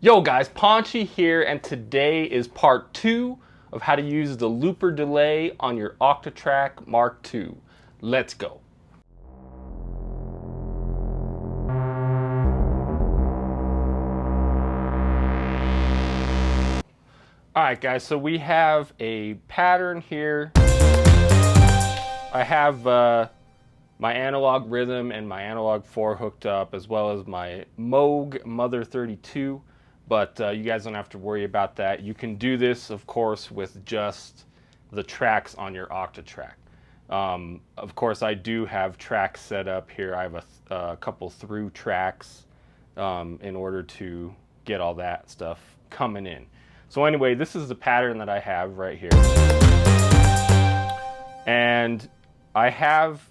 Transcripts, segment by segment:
Yo guys, Paunchy here, and today is part 2 of how to use the looper delay on your Octatrack Mark II. Let's go. Alright guys, so we have a pattern here. I have my analog rhythm and my analog 4 hooked up, as well as my Moog Mother 32. But you guys don't have to worry about that. You can do this, of course, with just the tracks on your Octatrack. Of course, I do have tracks set up here. I have a couple through tracks in order to get all that stuff coming in. So anyway, this is the pattern that I have right here. And I have,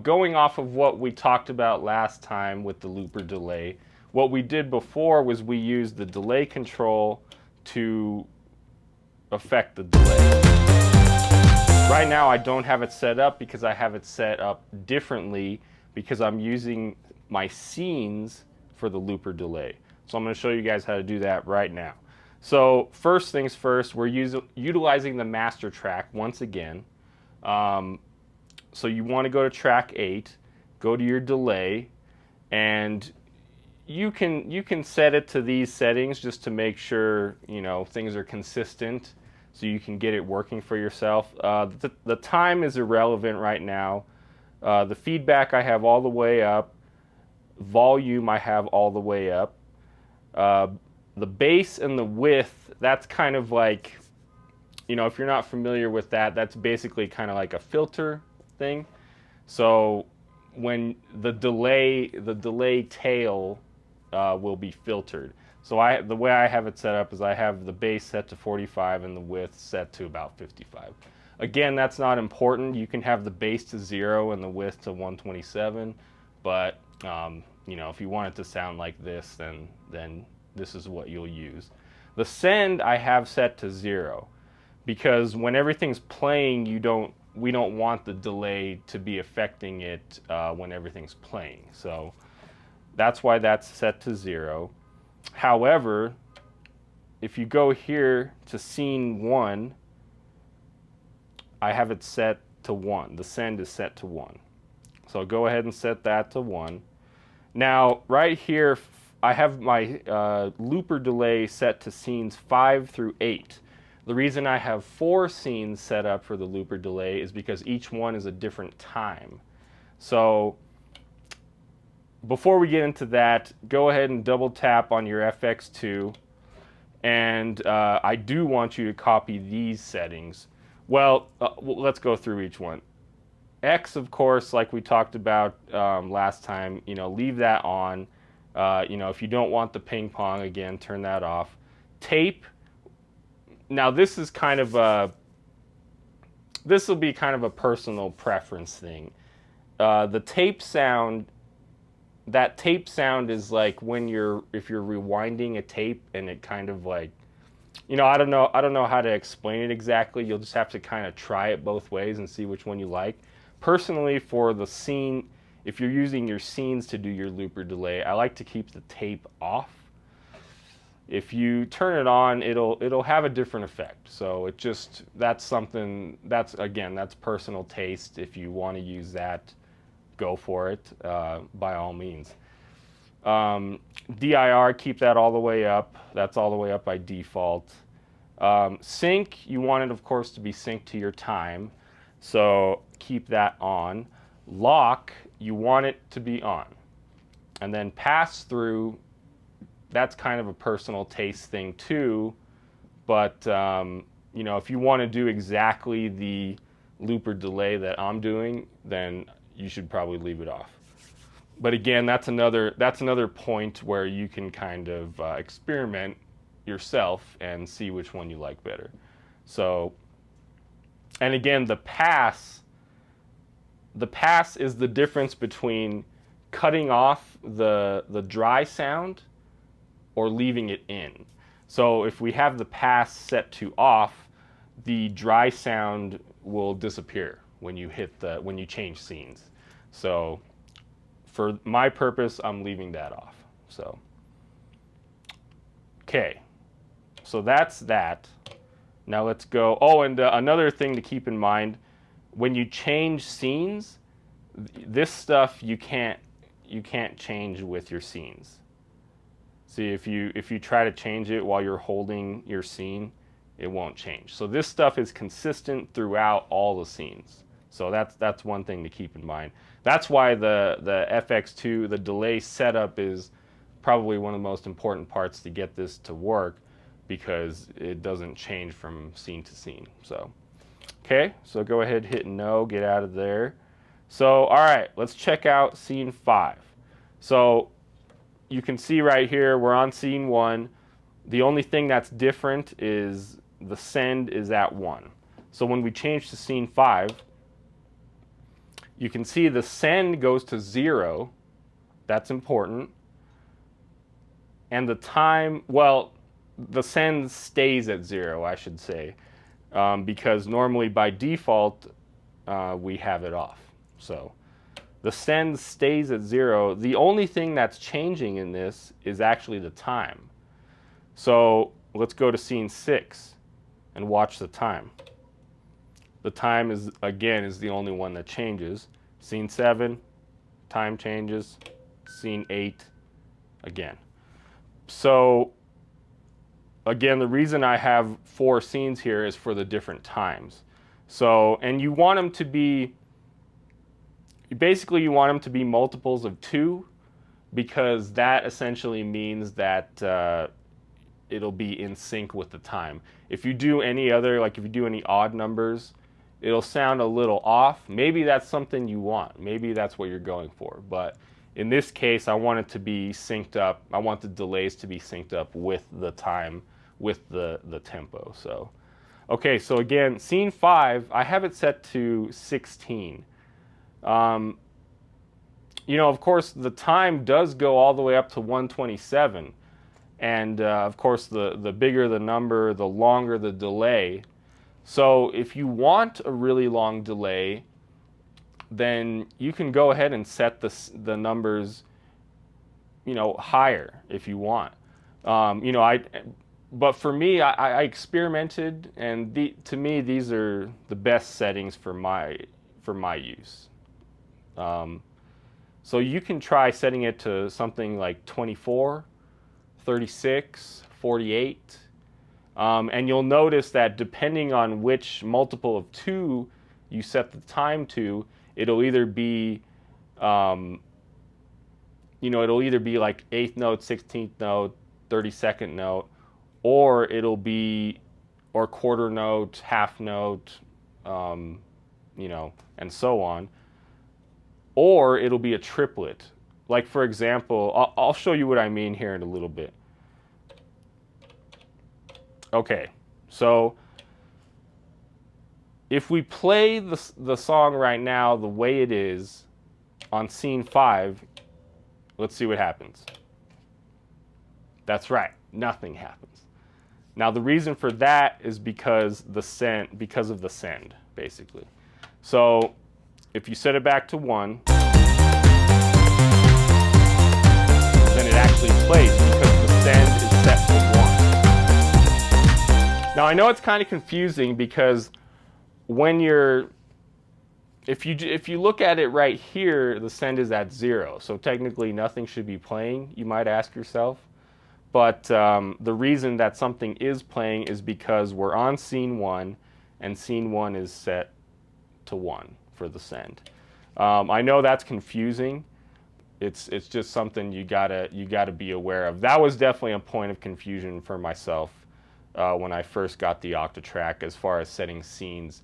going off of what we talked about last time with the looper delay, what we did before was we used the delay control to affect the delay. Right now I don't have it set up because I have it set up differently because I'm using my scenes for the looper delay. So I'm going to show you guys how to do that right now. So first things first, we're utilizing the master track once again. So you want to go to track 8, go to your delay, and you can set it to these settings just to make sure things are consistent, so you can get it working for yourself. The time is irrelevant right now. The feedback I have all the way up. Volume I have all the way up. The bass and the width, that's kind of like, if you're not familiar with that, that's basically kind of like a filter thing. So when the delay tail will be filtered. So the way I have it set up is I have the bass set to 45 and the width set to about 55. Again, that's not important. You can have the bass to 0 and the width to 127, but if you want it to sound like this, then this is what you'll use. The send I have set to 0 because when everything's playing, we don't want the delay to be affecting it when everything's playing. So that's why that's set to 0. However, if you go here to scene 1, I have it set to 1. The send is set to 1. So go ahead and set that to 1. Now, right here, I have my looper delay set to scenes 5 through 8. The reason I have 4 scenes set up for the looper delay is because each one is a different time. So before we get into that, go ahead and double tap on your FX2, and I do want you to copy these settings. Well, let's go through each one. X, of course, like we talked about last time, leave that on. If you don't want the ping pong, again, turn that off. Tape. Now this is kind of this will be kind of a personal preference thing. The tape sound. That tape sound is like if you're rewinding a tape and it kind of like, I don't know how to explain it exactly. You'll just have to kind of try it both ways and see which one you like. Personally, for the scene, if you're using your scenes to do your looper delay, I like to keep the tape off. If you turn it on, it'll have a different effect. So that's something that's personal taste. If you want to use that, go for it, by all means. DIR, keep that all the way up. That's all the way up by default. Sync, you want it, of course, to be synced to your time. So keep that on. Lock, you want it to be on. And then pass through, that's kind of a personal taste thing too. But, if you want to do exactly the looper delay that I'm doing, then you should probably leave it off. But again, that's another point where you can kind of experiment yourself and see which one you like better. So, and again, the pass is the difference between cutting off the dry sound or leaving it in. So if we have the pass set to off, the dry sound will disappear when you change scenes. So for my purpose, I'm leaving that off. So Okay, so that's that. Now let's go. Oh, and another thing to keep in mind, when you change scenes, this stuff you can't change with your scenes. See, if you try to change it while you're holding your scene, it won't change. So this stuff is consistent throughout all the scenes. So that's one thing to keep in mind. That's why the FX2, the delay setup, is probably one of the most important parts to get this to work, because it doesn't change from scene to scene. So, okay, so go ahead, hit no, get out of there. So, all right, let's check out scene 5. So you can see right here, we're on scene 1. The only thing that's different is the send is at 1. So when we change to scene 5, you can see the send goes to 0. That's important. And the time, well, the send stays at 0, I should say, because normally by default we have it off. So the send stays at 0. The only thing that's changing in this is actually the time. So let's go to scene 6 and watch the time. The time is, again, is the only one that changes. Scene 7, time changes. Scene 8, again. So again, the reason I have 4 scenes here is for the different times. So, and you want them to be, basically you want them to be multiples of 2, because that essentially means that it'll be in sync with the time. If you do any other, like if you do any odd numbers, it'll sound a little off. Maybe that's something you want. Maybe that's what you're going for. But in this case, I want it to be synced up. I want the delays to be synced up with the time, with the tempo. So, okay, so again, scene 5, I have it set to 16. You know, of course, the time does go all the way up to 127. And of course, the bigger the number, the longer the delay. So if you want a really long delay, then you can go ahead and set the numbers, you know, higher if you want. You know, but for me, I experimented, and to me, these are the best settings for my use. So you can try setting it to something like 24, 36, 48. And you'll notice that depending on which multiple of 2 you set the time to, it'll either be, you know, it'll either be like 8th note, 16th note, 32nd note, or it'll be, or quarter note, half note, you know, and so on. Or it'll be a triplet. Like, for example, I'll show you what I mean here in a little bit. Okay, so if we play the song right now the way it is on scene 5, let's see what happens. That's right, nothing happens. Now the reason for that is because of the send, basically. So if you set it back to 1, then it actually plays because the send is set to 1. Now I know it's kind of confusing because when if you look at it right here, the send is at 0, so technically nothing should be playing, you might ask yourself. But the reason that something is playing is because we're on scene 1, and scene 1 is set to 1 for the send. I know that's confusing. It's just something you gotta be aware of. That was definitely a point of confusion for myself when I first got the Octatrack as far as setting scenes.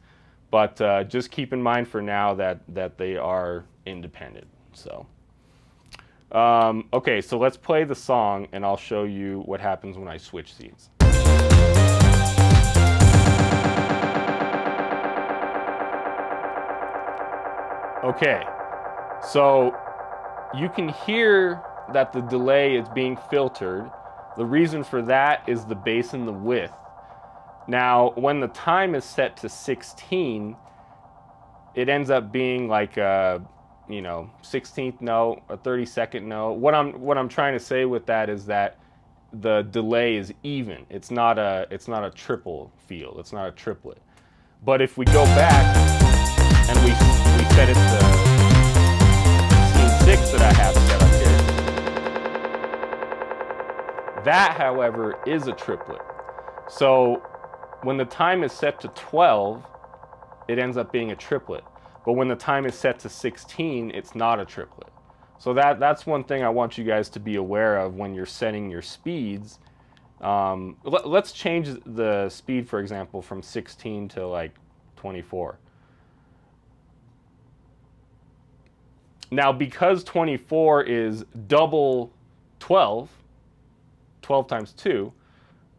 But just keep in mind for now that they are independent. So, okay, so let's play the song, and I'll show you what happens when I switch scenes. Okay, so you can hear that the delay is being filtered. The reason for that is the bass and the width. Now, when the time is set to 16, it ends up being like a, you know, 16th note, a 32nd note. What I'm trying to say with that is that the delay is even. It's not a triple field. It's not a triplet. But if we go back and we set it to scene 6 that I have set up here, that, however, is a triplet. So when the time is set to 12, it ends up being a triplet. But when the time is set to 16, it's not a triplet. So that's one thing I want you guys to be aware of when you're setting your speeds. Let's change the speed, for example, from 16 to like 24. Now, because 24 is double 12, 12 times 2,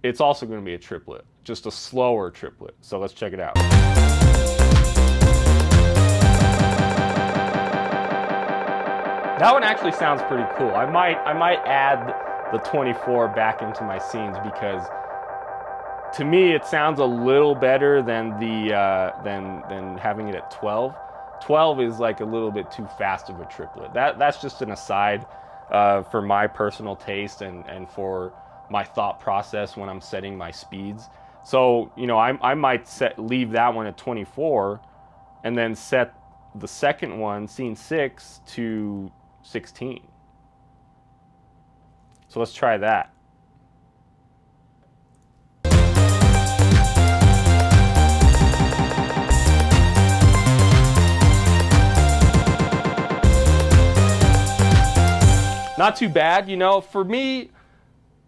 it's also going to be a triplet, just a slower triplet. So let's check it out. That one actually sounds pretty cool. I might add the 24 back into my scenes, because to me it sounds a little better than the than having it at 12. 12 is like a little bit too fast of a triplet. That's just an aside for my personal taste and for my thought process when I'm setting my speeds. So, you know, I might leave that one at 24 and then set the second one, scene 6, to 16. So let's try that. Not too bad, you know. For me,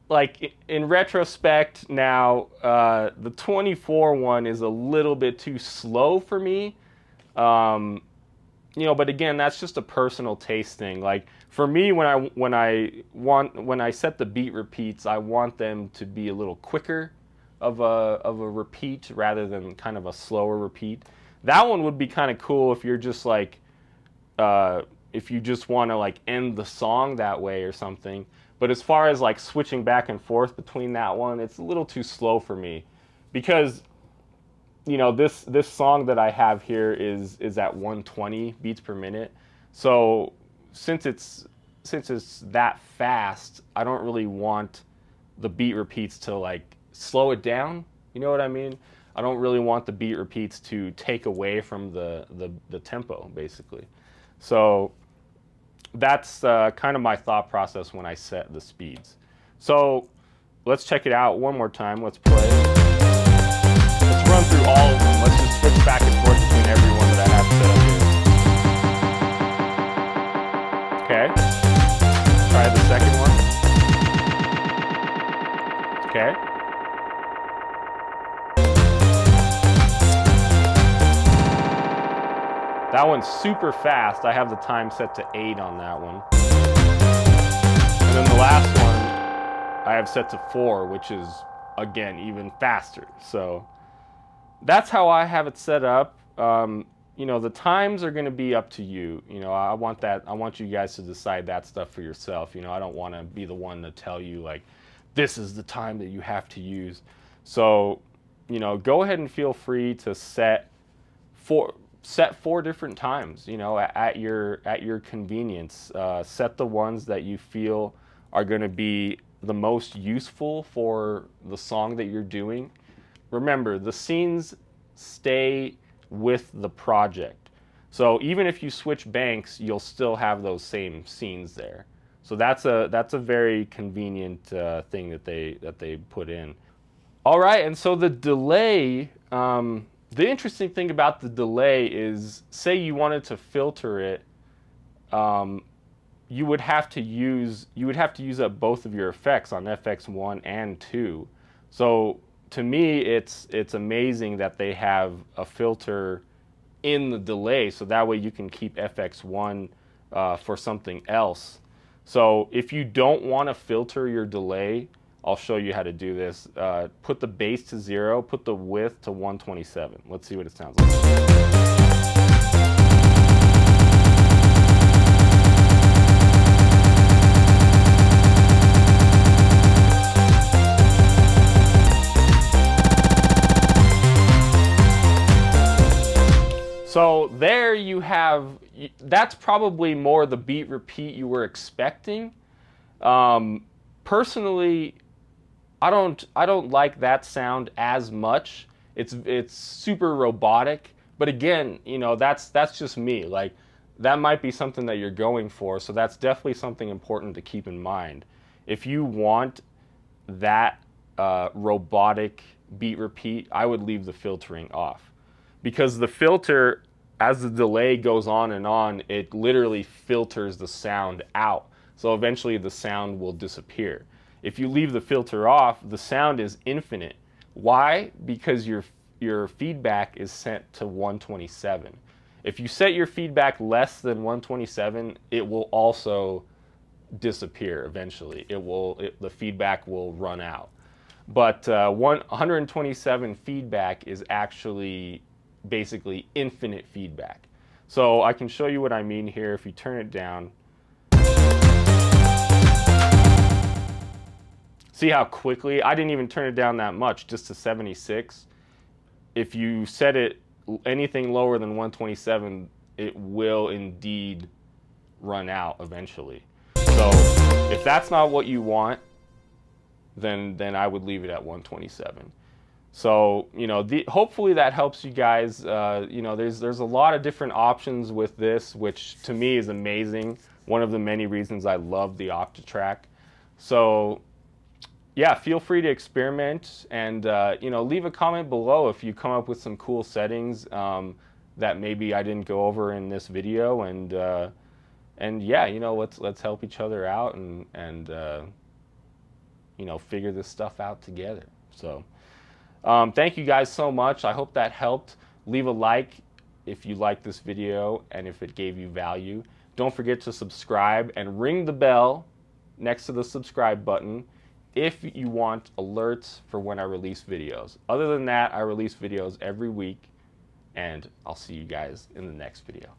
like in retrospect now, the 24 one is a little bit too slow for me. You know, but again, that's just a personal taste thing. Like for me, when I set the beat repeats, I want them to be a little quicker of a repeat rather than kind of a slower repeat. That one would be kind of cool if you're just like if you just want to like end the song that way or something. But as far as like switching back and forth between that one, it's a little too slow for me, because you know, this song that I have here is at 120 beats per minute. So since it's that fast, I don't really want the beat repeats to like slow it down. You know what I mean? I don't really want the beat repeats to take away from the tempo, basically. So that's kind of my thought process when I set the speeds. So let's check it out one more time. Let's play. Let's run through all of them. Let's just switch back and forth between every one that I have set up here. Okay. Try the second one. Okay. That one's super fast. I have the time set to 8 on that one. And then the last one I have set to 4, which is, again, even faster. So that's how I have it set up. You know, the times are going to be up to you. You know, I want you guys to decide that stuff for yourself. You know, I don't want to be the one to tell you like, this is the time that you have to use. So, you know, go ahead and feel free to set 4 different times, you know, at your convenience. Set the ones that you feel are going to be the most useful for the song that you're doing. Remember, the scenes stay with the project. So even if you switch banks, you'll still have those same scenes there. So that's a very convenient thing that they put in. All right, and so the delay. The interesting thing about the delay is, say you wanted to filter it, you would have to use up both of your effects on FX1 and 2. So to me, it's amazing that they have a filter in the delay, so that way you can keep FX1 for something else. So if you don't want to filter your delay, I'll show you how to do this. Put the bass to 0, put the width to 127. Let's see what it sounds like. So there you have, that's probably more the beat repeat you were expecting. Personally, I don't like that sound as much. It's super robotic, but again, you know, that's just me. Like that might be something that you're going for, so that's definitely something important to keep in mind. If you want that robotic beat repeat, I would leave the filtering off, because the filter, as the delay goes on, it literally filters the sound out. So eventually the sound will disappear. If you leave the filter off, the sound is infinite. Why? Because your feedback is set to 127. If you set your feedback less than 127, it will also disappear eventually. The feedback will run out. But 127 feedback is actually basically infinite feedback. So I can show you what I mean here. If you turn it down, see how quickly, I didn't even turn it down that much, just to 76. If you set it anything lower than 127, it will indeed run out eventually. So if that's not what you want, then I would leave it at 127. So, you know, hopefully that helps you guys. You know, there's a lot of different options with this, which to me is amazing. One of the many reasons I love the Octatrack. So, yeah, feel free to experiment, and you know, leave a comment below if you come up with some cool settings that maybe I didn't go over in this video, and yeah, you know, let's help each other out and you know, figure this stuff out together. So thank you guys so much. I hope that helped. Leave a like if you liked this video and if it gave you value. Don't forget to subscribe and ring the bell next to the subscribe button if you want alerts for when I release videos. Other than that, I release videos every week, and I'll see you guys in the next video.